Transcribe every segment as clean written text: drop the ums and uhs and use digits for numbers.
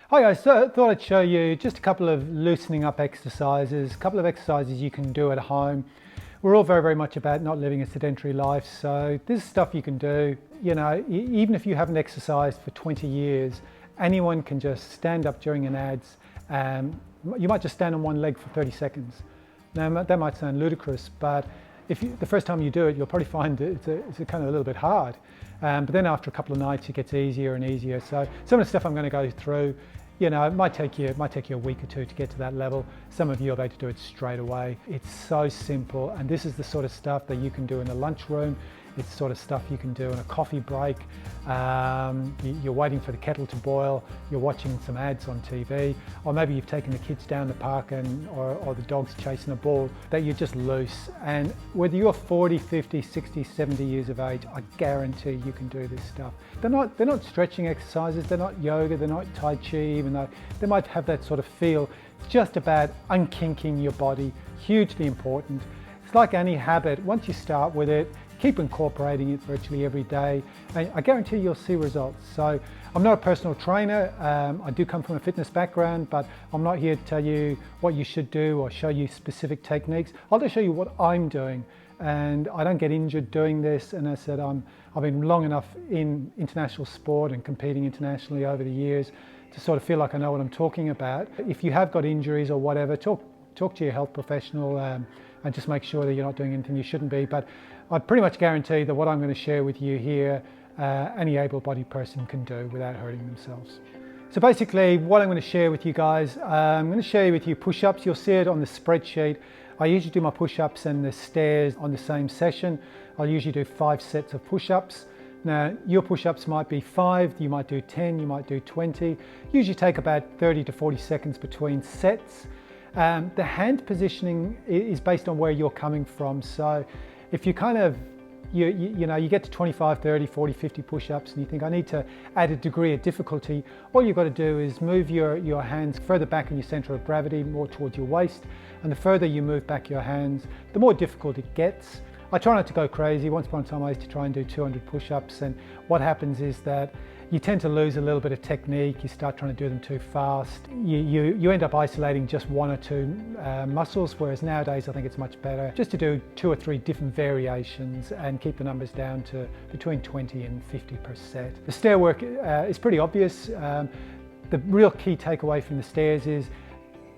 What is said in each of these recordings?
Hi guys, so I thought I'd show you just a couple of loosening up exercises, a couple of exercises you can do at home. We're all very much about not living a sedentary life, so this is stuff you can do. You know, even if you haven't exercised for 20 years, anyone can just stand up during an ads. You might just stand on one leg for 30 seconds. Now that might sound ludicrous, but the first time you do it, you'll probably find it's kind of a little bit hard. But then after a couple of nights, it gets easier and easier. So some of the stuff I'm going to go through, you know, it might take you a week or two to get to that level. Some of you are able to do it straight away. It's so simple, and this is the sort of stuff that you can do in the lunchroom. It's the sort of stuff you can do in a coffee break. You're waiting for the kettle to boil, you're watching some ads on TV, or maybe you've taken the kids down the park or the dog's chasing a ball, that you're just loose. And whether you're 40, 50, 60, 70 years of age, I guarantee you can do this stuff. They're not stretching exercises, they're not yoga, they're not Tai Chi, even though they might have that sort of feel. It's just about unkinking your body, hugely important. It's like any habit, once you start with it, keep incorporating it virtually every day, and I guarantee you'll see results. So I'm not a personal trainer, I do come from a fitness background, but I'm not here to tell you what you should do or show you specific techniques. I'll just show you what I'm doing, and I don't get injured doing this. And as I said, I've been long enough in international sport and competing internationally over the years to sort of feel like I know what I'm talking about. If you have got injuries or whatever, talk to your health professional and just make sure that you're not doing anything you shouldn't be. But I pretty much guarantee that what I'm going to share with you here, any able-bodied person can do without hurting themselves. So basically, what I'm going to share with you guys, I'm going to share with you push-ups. You'll see it on the spreadsheet. I usually do my push-ups and the stairs on the same session. I'll usually do 5 sets of push-ups. Now, your push-ups might be 5, you might do 10, you might do 20. Usually take about 30 to 40 seconds between sets. The hand positioning is based on where you're coming from. So if you kind of, you get to 25, 30, 40, 50 push-ups and you think, I need to add a degree of difficulty, all you've got to do is move your hands further back in your center of gravity, more towards your waist. And the further you move back your hands, the more difficult it gets. I try not to go crazy. Once upon a time I used to try and do 200 push-ups, and what happens is that you tend to lose a little bit of technique. You start trying to do them too fast. You end up isolating just 1 or 2 muscles, whereas nowadays I think it's much better just to do 2 or 3 different variations and keep the numbers down to between 20 and 50%. The stair work is pretty obvious. The real key takeaway from the stairs is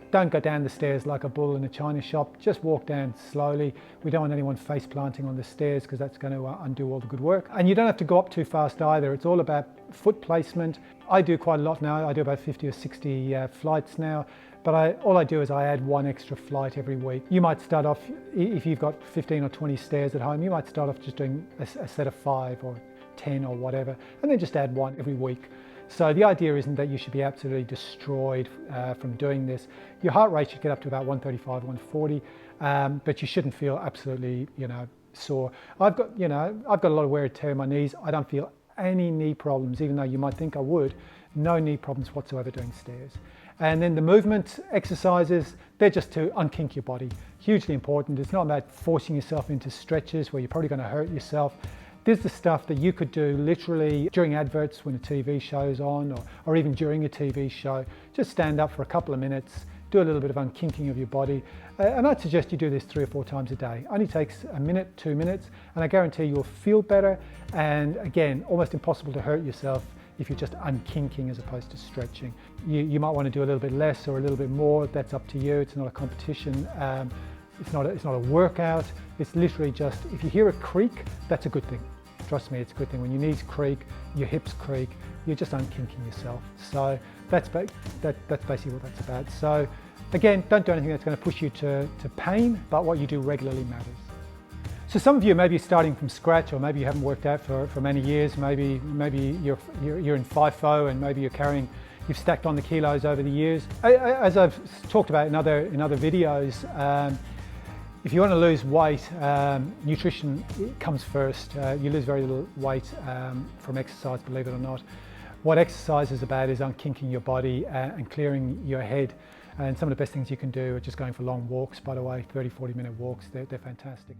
don't go down the stairs like a bull in a china shop. Just walk down slowly. We don't want anyone face planting on the stairs because that's going to undo all the good work. And you don't have to go up too fast either. It's all about foot placement. I do quite a lot now. I do about 50 or 60 flights now. But all I do is I add 1 extra flight every week. You might start off, if you've got 15 or 20 stairs at home, you might start off just doing a set of 5 or 10 or whatever, and then just add 1 every week. So the idea isn't that you should be absolutely destroyed from doing this. Your heart rate should get up to about 135, 140, but you shouldn't feel absolutely, sore. I've got a lot of wear and tear in my knees. I don't feel any knee problems, even though you might think I would. No knee problems whatsoever doing stairs. And then the movement exercises, they're just to unkink your body. Hugely important. It's not about forcing yourself into stretches where you're probably going to hurt yourself. This is the stuff that you could do literally during adverts when a TV show's on, or even during a TV show. Just stand up for a couple of minutes, do a little bit of unkinking of your body. And I'd suggest you do this 3 or 4 times a day. Only takes a minute, 2 minutes, and I guarantee you'll feel better. And again, almost impossible to hurt yourself if you're just unkinking as opposed to stretching. You might want to do a little bit less or a little bit more. That's up to you. It's not a competition. It's not a workout. It's literally just, if you hear a creak, that's a good thing. Trust me, it's a good thing. When your knees creak, your hips creak, you're just unkinking yourself. So that's basically what that's about. So again, don't do anything that's going to push you to pain, but what you do regularly matters. So some of you maybe starting from scratch, or maybe you haven't worked out for many years. Maybe you're in FIFO, and maybe you've stacked on the kilos over the years. As I've talked about in other videos, if you want to lose weight, nutrition comes first. You lose very little weight from exercise, believe it or not. What exercise is about is unkinking your body and clearing your head. And some of the best things you can do are just going for long walks, by the way, 30, 40-minute walks. They're fantastic.